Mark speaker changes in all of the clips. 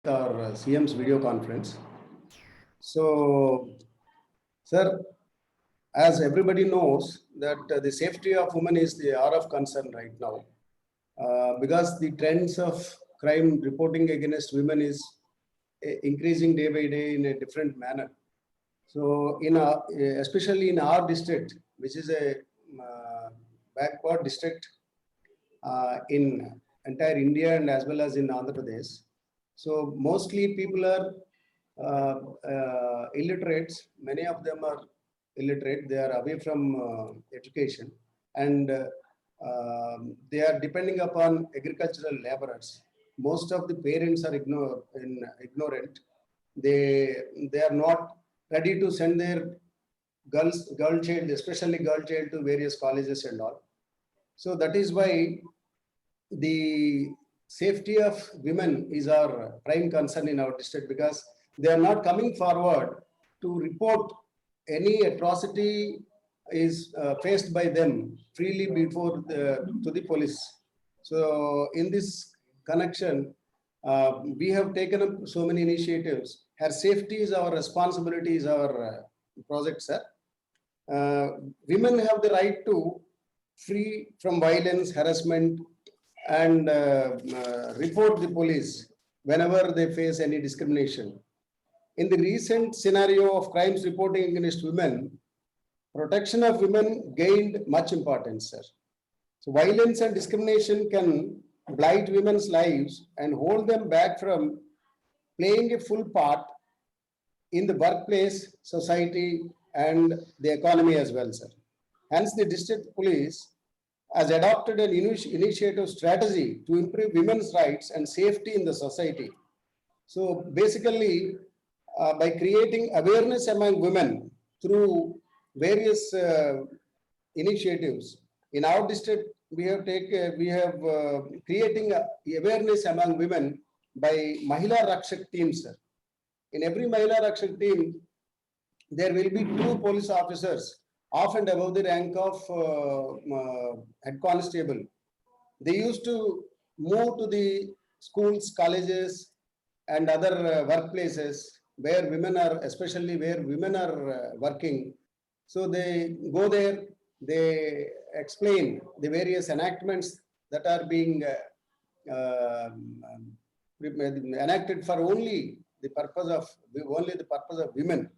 Speaker 1: our CM's video conference. So, sir, as everybody knows that the safety of women is the hour of concern right now, because the trends of crime reporting against women is increasing day by day in a different manner. So, especially in our district, which is a backward district in entire India and as well as in Andhra Pradesh. So mostly people are illiterates. Many of them are illiterate. They are away from education, and they are depending upon agricultural laborers. Most of the parents are ignorant. They are not ready to send their girl child, especially girl child, to various colleges and all. So that is why the safety of women is our prime concern in our district, because they are not coming forward to report any atrocity is faced by them freely to the police. So in this connection, we have taken up so many initiatives. Her safety is our responsibility, is our project, sir. Women have the right to free from violence, harassment, and report the police whenever they face any discrimination. In the recent scenario of crimes reporting against women, protection of women gained much importance, sir. So violence and discrimination can blight women's lives and hold them back from playing a full part in the workplace, society, and the economy as well, sir. Hence, the district police has adopted an initiative strategy to improve women's rights and safety in the society. So basically, by creating awareness among women through various initiatives, in our district, we have creating awareness among women by Mahila Rakshak teams, sir. In every Mahila Rakshak team, there will be 2 police officers, off and above the rank of head constable. They used to move to the schools, colleges, and other workplaces where women are, especially where women are working. So they go there, they explain the various enactments that are being enacted for only the purpose of women.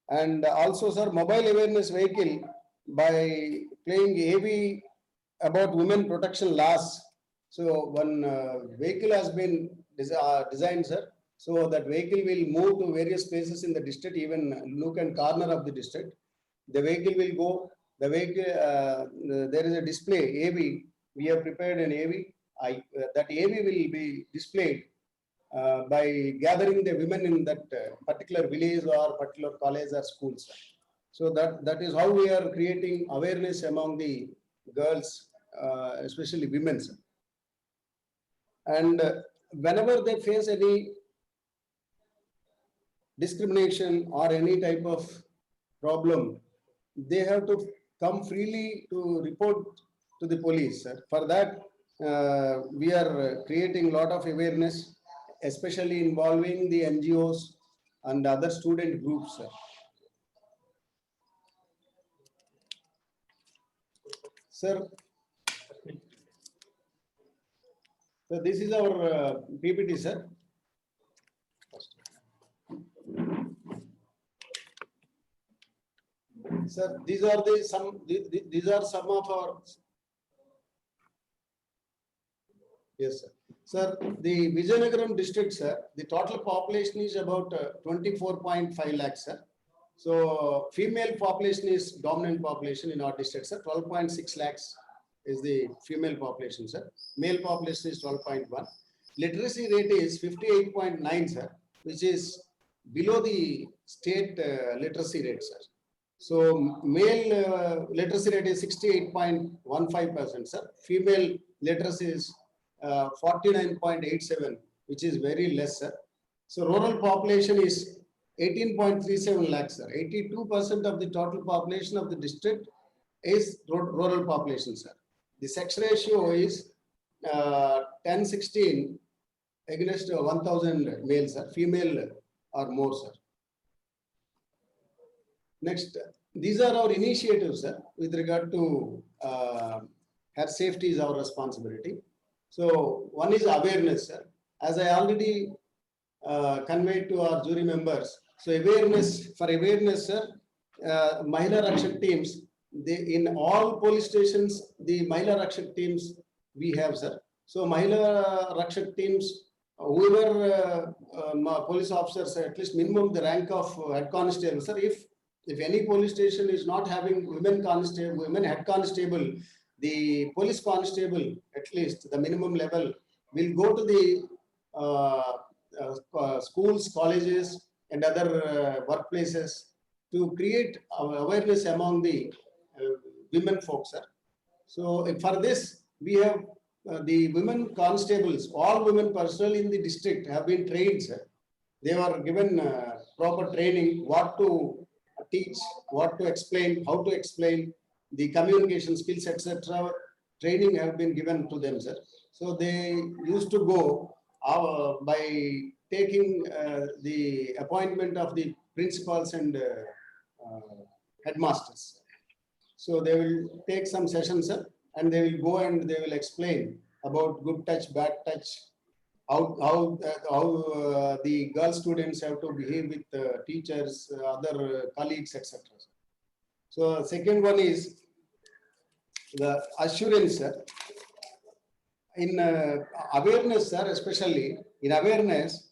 Speaker 1: And also, sir, mobile awareness vehicle by playing AV about women protection laws. So one vehicle has been designed, sir. So that vehicle will move to various places in the district, even nook and corner of the district. The vehicle will go. The vehicle there is a display AV. We have prepared an AV. That AV will be displayed by gathering the women in that particular village or particular college or schools. So that is how we are creating awareness among the girls, especially women. And whenever they face any discrimination or any type of problem, they have to come freely to report to the police. For that, we are creating a lot of awareness, especially involving the NGOs and other student groups. Sir, so this is our PPT, sir. Sir, these are some of our. Yes, sir. Sir, the Vizianagaram district, sir, the total population is about 24.5 lakhs, sir. So female population is dominant population in our district, sir. 12.6 lakhs is the female population, sir. Male population is 12.1. Literacy rate is 58.9, sir, which is below the state literacy rate, sir. So male literacy rate is 68.15%, sir. Female literacy is 49.87, which is very less, sir. So rural population is 18.37 lakhs, sir. 82% of the total population of the district is rural population, sir. The sex ratio is 10:16 against 1,000 males, sir. Female are more, sir. Next, these are our initiatives, sir, with regard to health safety is our responsibility. So one is awareness, sir. As I already conveyed to our jury members. So awareness, sir, Mahila Rakshak teams, in all police stations, the Mahila Rakshak teams we have, sir. So Mahila Rakshak teams, whoever police officers, at least minimum the rank of head constable, sir, if any police station is not having women head constable, the police constable, at least the minimum level, will go to the schools, colleges, and other workplaces to create awareness among the women folks, sir. So for this, we have the women constables, all women personnel in the district have been trained, sir. They were given proper training, what to teach, what to explain, how to explain, the communication skills, etc. Training have been given to them, sir. So they used to go by taking the appointment of the principals and headmasters. So they will take some sessions, sir, and they will go and they will explain about good touch, bad touch, how the girl students have to behave with teachers, other colleagues, etc. So second one is the assurance, sir. In awareness, sir, especially in awareness,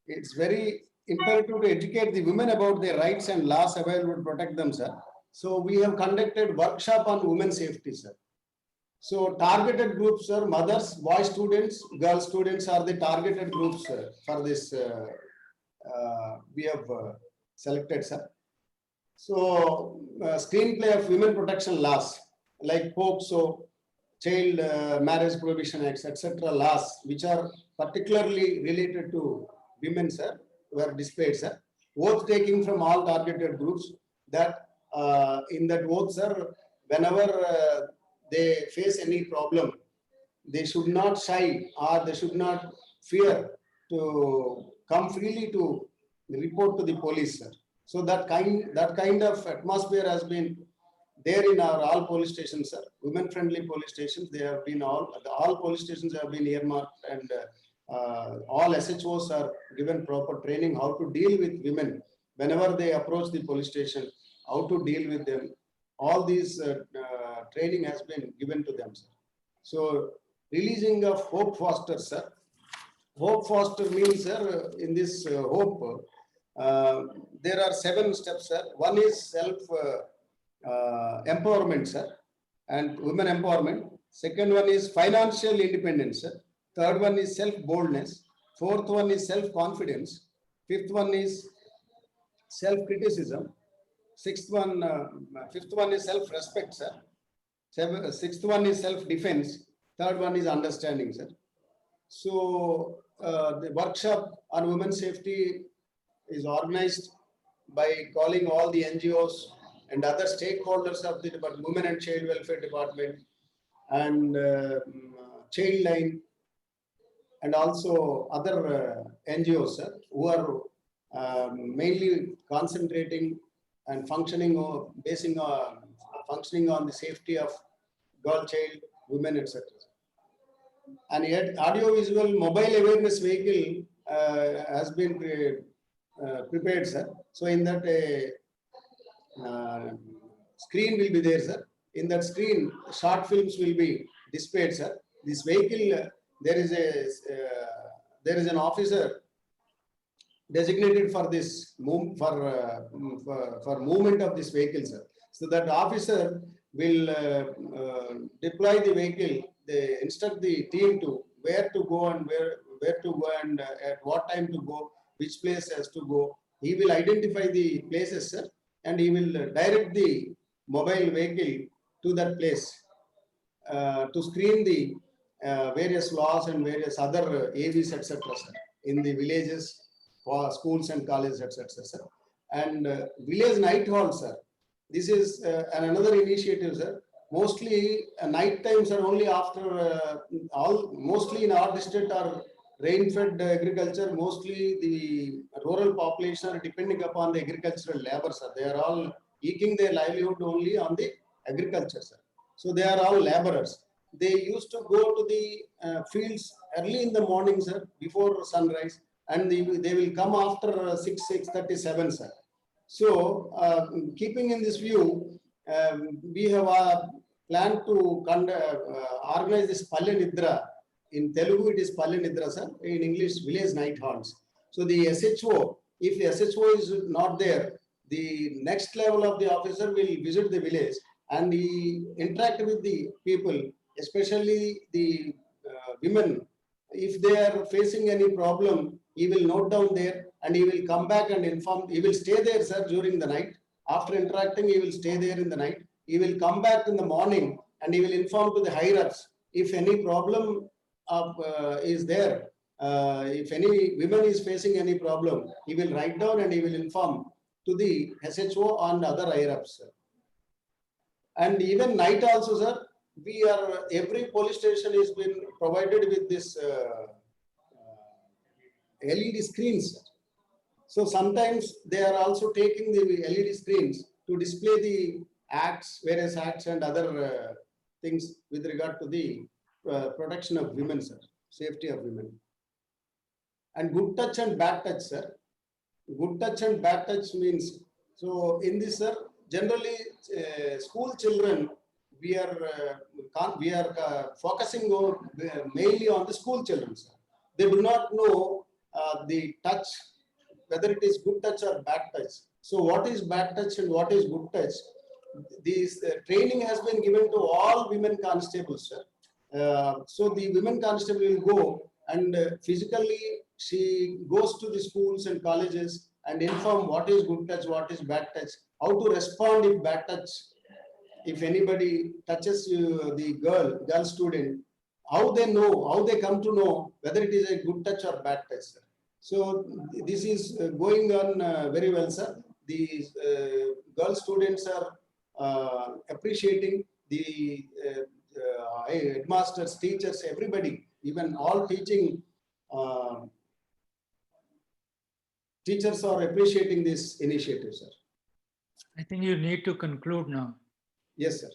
Speaker 1: it's very imperative to educate the women about their rights and laws available to protect them, sir. So we have conducted workshop on women safety, sir. So targeted groups, sir, mothers, boy students, girl students are the targeted groups for this. We have selected, sir. So screenplay of women protection laws like POCSO, Child Marriage Prohibition Acts, etc. laws, which are particularly related to women, sir, were displayed, sir. Oath taking from all targeted groups that in that oath, sir, whenever they face any problem, they should not shy or they should not fear to come freely to report to the police, sir. So that kind of atmosphere has been there in our all police stations, sir. Women-friendly police stations. They have been all police stations have been earmarked, and all SHOs are given proper training how to deal with women whenever they approach the police station, how to deal with them. All these training has been given to them, sir. So releasing of Hope Foster, sir. Hope Foster means, sir, in this hope, there are 7 steps, sir. One is self empowerment, sir, and women empowerment. Second one is financial independence, sir. Third one is self-boldness. Fourth one is self-confidence. Fifth one is self-criticism. Fifth one is self-respect, sir. Sixth one is self-defense. Third one is understanding, sir. So the workshop on women safety is organized by calling all the NGOs and other stakeholders of the Women and Child Welfare Department and Childline and also other NGOs, sir, who are mainly concentrating and functioning on the safety of girl, child, women, etc. And yet, audio-visual mobile awareness vehicle has been prepared, sir. So in that screen will be there, sir. In that screen, short films will be displayed, sir. This vehicle, there is an officer designated for this for movement of this vehicle, sir. So that officer will deploy the vehicle. They instruct the team to where to go and where to go and at what time to go, which place has to go. He will identify the places, sir, and he will direct the mobile vehicle to that place to screen the various laws and various other AVs, etc., sir, in the villages, for schools and colleges, etc., sir. And village night hall, sir. This is another initiative, sir. mostly night times are only after mostly in our district are rain-fed agriculture. Mostly the rural population are depending upon the agricultural labor, sir. They are all eking their livelihood only on the agriculture, sir. So they are all laborers. They used to go to the fields early in the morning, sir, before sunrise, and they will come after 6:37, sir. So keeping in this view, we have planned to organize this Palya Nidra. In Telugu, it is Palya Nidra, sir. In English, village night halls. So the SHO, if the SHO is not there, the next level of the officer will visit the village and he interact with the people, especially the women. If they are facing any problem, he will note down there and he will come back and inform. He will stay there, sir, during the night. After interacting, he will stay there in the night. He will come back in the morning and he will inform to the higher ups if any problem is there. If any women is facing any problem, he will write down and he will inform to the SHO and other higher ups, sir. And even night also, sir, we are, every police station is been provided with this LED screens, sir. So sometimes they are also taking the LED screens to display the acts, various acts and other things with regard to the protection of women, sir, safety of women. And good touch and bad touch, sir. Good touch and bad touch means, so in this, sir, generally school children, we are focusing on, mainly on the school children, sir. They do not know the touch, whether it is good touch or bad touch. So what is bad touch and what is good touch? This training has been given to all women constables, sir. So the women constable will go and physically she goes to the schools and colleges and inform what is good touch, what is bad touch, how to respond if bad touch, if anybody touches the girl student, how they know, how they come to know whether it is a good touch or bad touch, sir. So this is going on very well, sir. The girl students are appreciating the headmasters, teachers, everybody, even all teaching teachers are appreciating this initiative, sir.
Speaker 2: I think you need to conclude now.
Speaker 1: Yes, sir.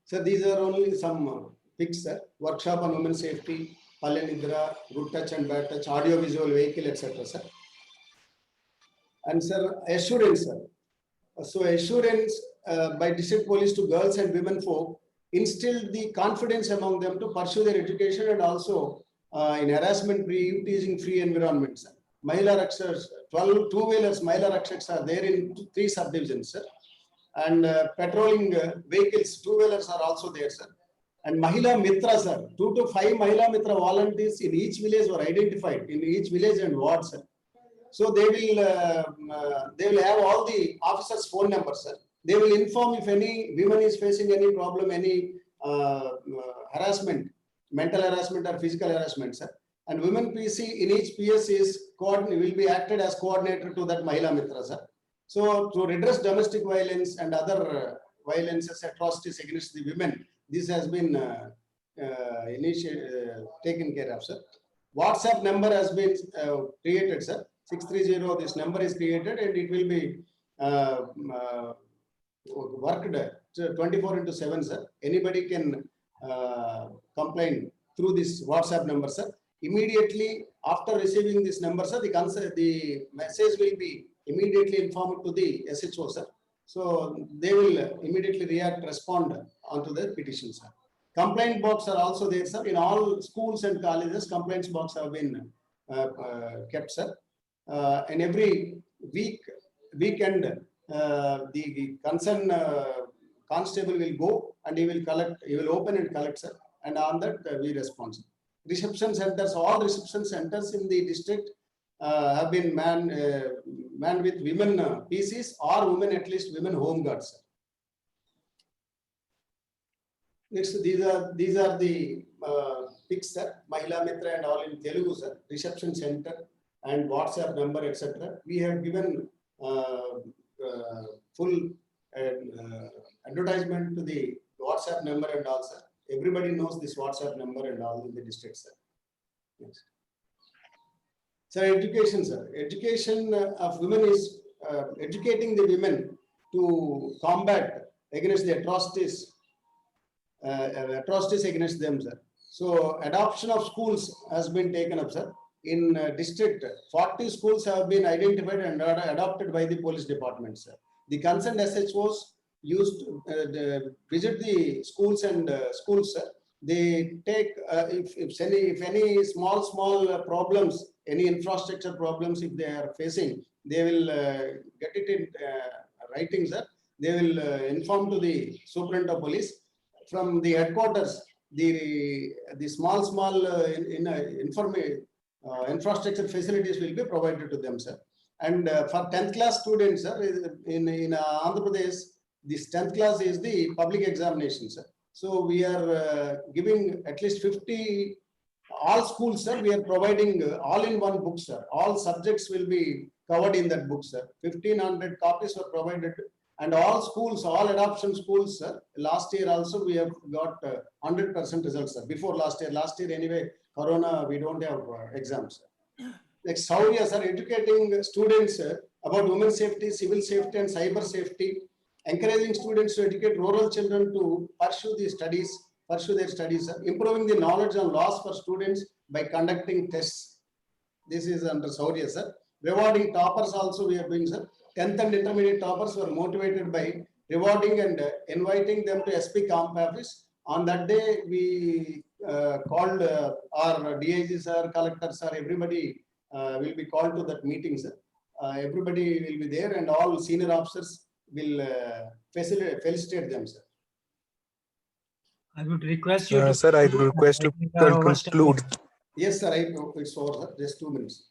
Speaker 1: So these are only some picks, sir. Workshop on women safety, Palya Nidra, good touch and bad touch, audio visual vehicle, etc., sir. And sir, assurance, sir. So assurance by district police to girls and women folk instilled the confidence among them to pursue their education and also in harassment-free, teasing free environment, sir. Mahila Rakshaks, 12 two-wheelers Mahila Rakshaks are there in 3 subdivisions, sir. And patrolling vehicles, two-wheelers are also there, sir. And Mahila Mitra, sir, 2 to 5 Mahila Mitra volunteers in each village were identified, in each village and ward, sir. So they will have all the officers' phone numbers, sir. They will inform if any woman is facing any problem, any harassment, mental harassment or physical harassment, sir. And women PC in each PS will be acted as coordinator to that Mahila Mitra, sir. So to redress domestic violence and other violences, atrocities against the women, this has been taken care of, sir. WhatsApp number has been created, sir. 630, this number is created and it will be worked 24/7, sir. Anybody can complain through this WhatsApp number, sir. Immediately after receiving this number, sir, the message will be immediately informed to the SHO, sir. So they will immediately respond onto the petition, sir. Complaint box are also there, sir. In all schools and colleges, complaints box have been kept, sir. And every weekend, the concerned constable will go and he will collect, he will open and collect, sir. And on that we respond. Reception centers, all reception centers in the district have been manned with women PCs or women, at least women home guards, sir. Next, these are the pics, sir. Mahila Mitra and all in Telugu, sir. Reception center and WhatsApp number, etc. We have given full advertisement to the WhatsApp number and all, sir. Everybody knows this WhatsApp number and all in the district, sir. Next. Sir, education, sir. Education of women is educating the women to combat against the atrocities against them, sir. So adoption of schools has been taken up, sir. In district, 40 schools have been identified and adopted by the police department, sir. The concerned SHOs used to visit the schools and schools, sir. They take, if any small problems, any infrastructure problems, if they are facing, they will get it in writing, sir. They will inform to the superintendent of police. From the headquarters, the small infrastructure facilities will be provided to them, sir. And for 10th class students, sir, in Andhra Pradesh, this 10th class is the public examination, sir. So we are giving at least 50, all schools, sir, we are providing all-in-one book, sir. All subjects will be covered in that book, sir. 1,500 copies were provided. And all schools, all adoption schools, sir, last year also we have got 100% results, sir. Before last year anyway, Corona, we don't have exams. Like Saudi, sir, educating students about women's safety, civil safety and cyber safety, encouraging students to educate rural children to pursue their studies, sir. Improving the knowledge on laws for students by conducting tests. This is under Saudi, sir. Rewarding toppers also we are doing, sir. 10th and intermediate toppers were motivated by rewarding and inviting them to SP camp office. On that day, we called our DIG sir, collector sir, everybody will be called to that meeting, sir. Everybody will be there and all senior officers will felicitate them, sir.
Speaker 2: I would request you.
Speaker 3: Sir, I would request to conclude.
Speaker 1: Yes, sir, it's over, sir. Just 2 minutes.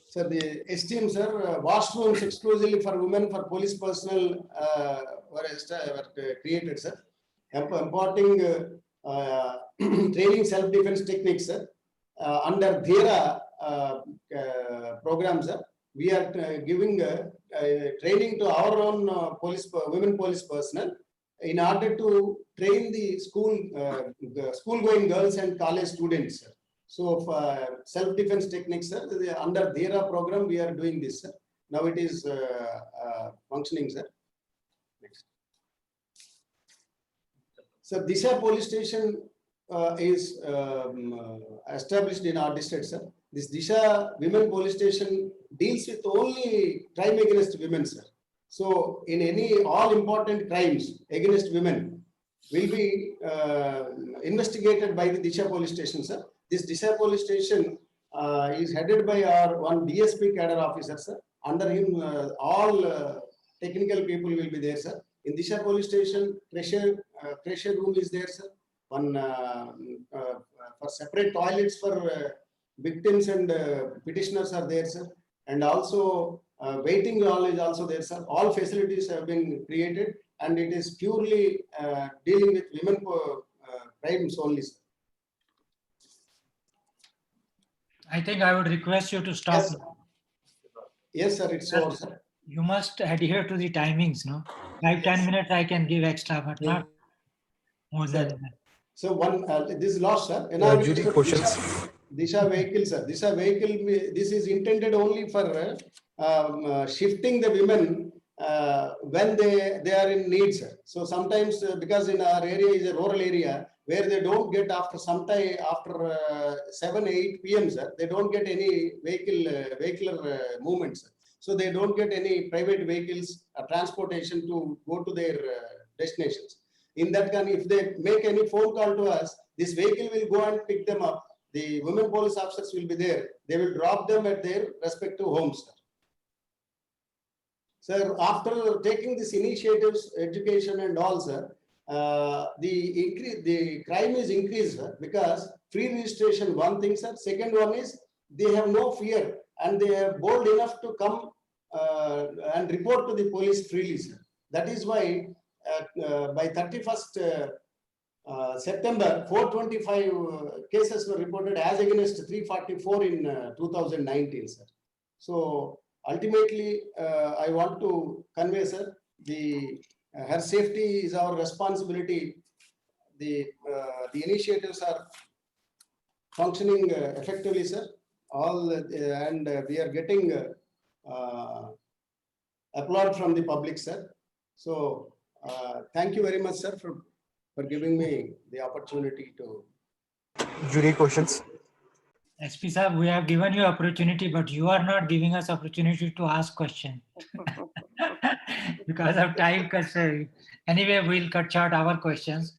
Speaker 1: Sir, the esteemed sir, washrooms exclusively for women, for police personnel were created, sir. Imparting training self-defense techniques, sir. Under Dhira program, sir, we are giving training to our own women police personnel in order to train the school-going girls and college students, sir. So for self-defense techniques, sir, under Dhira program, we are doing this, sir. Now it is functioning, sir. Next. So Disha police station is established in our district, sir. This Disha women police station deals with only crime against women, sir. So in all important crimes against women will be investigated by the Disha police station, sir. This Disha police station is headed by our one DSP cadre officer, sir. Under him, all technical people will be there, sir. In Disha police station, pressure room is there, sir. One for separate toilets for victims and petitioners are there, sir. And also waiting hall is also there, sir. All facilities have been created, and it is purely dealing with women crimes only, sir.
Speaker 2: I think I would request you to stop.
Speaker 1: Yes, yes, sir, it's over, sir.
Speaker 2: You must adhere to the timings, no? 5-10 minutes I can give extra, but not more than that.
Speaker 1: So one, this is lost, sir.
Speaker 3: Judy, questions.
Speaker 1: Disha vehicle, sir. Disha vehicle, this is intended only for shifting the women when they are in need, sir. So sometimes because in our area is a rural area where they don't get after some time, after 7-8 p.m., sir, they don't get any vehicular movements. So they don't get any private vehicles transportation to go to their destinations. In that case, if they make any phone call to us, this vehicle will go and pick them up. The women police officers will be there. They will drop them at their respective homes, sir. Sir, after taking these initiatives, education and all, sir, the crime is increased, sir, because free registration, one thing, sir. Second one is they have no fear and they are bold enough to come and report to the police freely, sir. That is why by 31st September, 425 cases were reported as against 344 in 2019, sir. So ultimately, I want to convey, sir, the her safety is our responsibility. The initiatives are functioning effectively, sir. All and we are getting applaud from the public, sir. So thank you very much, sir, for giving me the opportunity to.
Speaker 3: Jury questions.
Speaker 2: SP sir, we have given you opportunity, but you are not giving us opportunity to ask question. Because of time constraint. Anyway, we'll cut short our questions.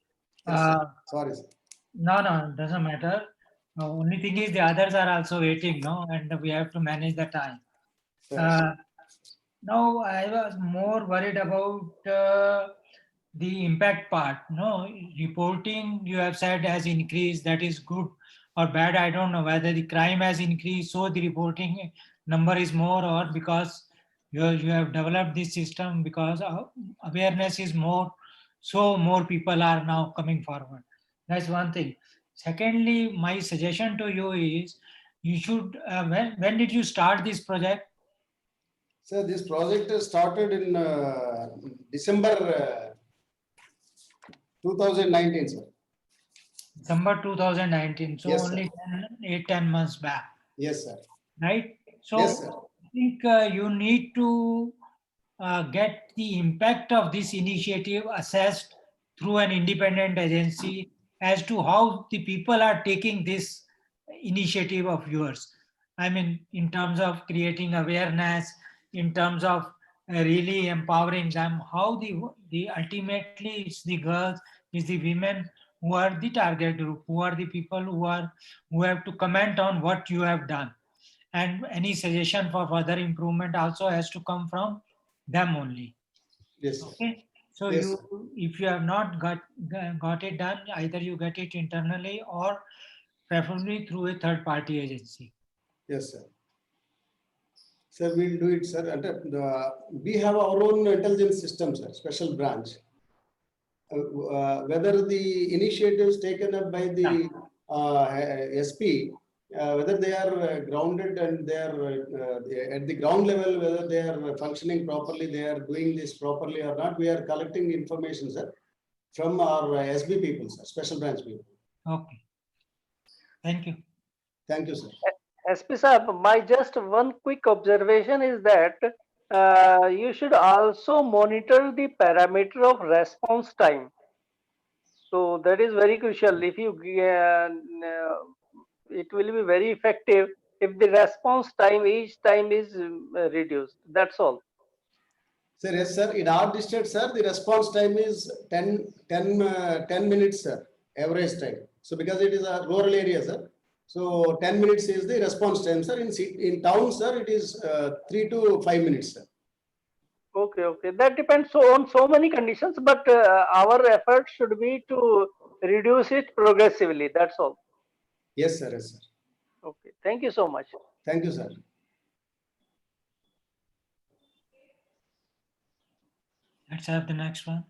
Speaker 1: Yes, sir. Sorry, sir.
Speaker 2: No, doesn't matter. Only thing is the others are also waiting, no, and we have to manage the time.
Speaker 1: Sir.
Speaker 2: Now I was more worried about the impact part. No, reporting you have said has increased. That is good or bad. I don't know whether the crime has increased, so the reporting number is more, or because you have developed this system because awareness is more, so more people are now coming forward. That's one thing. Secondly, my suggestion to you is you should. When did you start this project?
Speaker 1: Sir, this project started in December 2019, sir.
Speaker 2: December 2019. So
Speaker 1: Yes,
Speaker 2: only 10 months back,
Speaker 1: Yes, sir.
Speaker 2: right? So
Speaker 1: Yes, sir.
Speaker 2: I think you need to get the impact of this initiative assessed through an independent agency as to how the people are taking this initiative of yours. I mean, in terms of creating awareness, in terms of really empowering them, how the ultimately it's the girls, it's the women who are the target group, who are the people who have to comment on what you have done, and any suggestion for further improvement also has to come from them only.
Speaker 1: Yes, sir.
Speaker 2: Okay, so
Speaker 1: Yes,
Speaker 2: you,
Speaker 1: sir.
Speaker 2: if you have not got it done, either you get it internally or preferably through a third party agency.
Speaker 1: Yes, sir. Sir, we'll do it, sir. And we have our own intelligence system, sir, special branch. Whether the initiatives taken up by the SP, whether they are grounded and they are at the ground level, whether they are functioning properly, they are doing this properly or not, we are collecting information, sir, from our SB people, sir, special branch people.
Speaker 2: Okay. Thank you.
Speaker 1: Thank you, sir.
Speaker 4: SP Saab, my just one quick observation is that you should also monitor the parameter of response time. So that is very crucial. If you, it will be very effective if the response time each time is reduced. That's all.
Speaker 1: Sir, yes, sir. In our district, sir, the response time is 10 minutes, sir, average time. So because it is a rural area, sir. So 10 minutes is the response time, sir. In town, sir, it is 3 to 5 minutes, sir.
Speaker 4: Okay. That depends on so many conditions, but our effort should be to reduce it progressively. That's all.
Speaker 1: Yes, sir. Yes, sir.
Speaker 4: Okay. Thank you so much.
Speaker 1: Thank you, sir.
Speaker 2: Let's have the next one.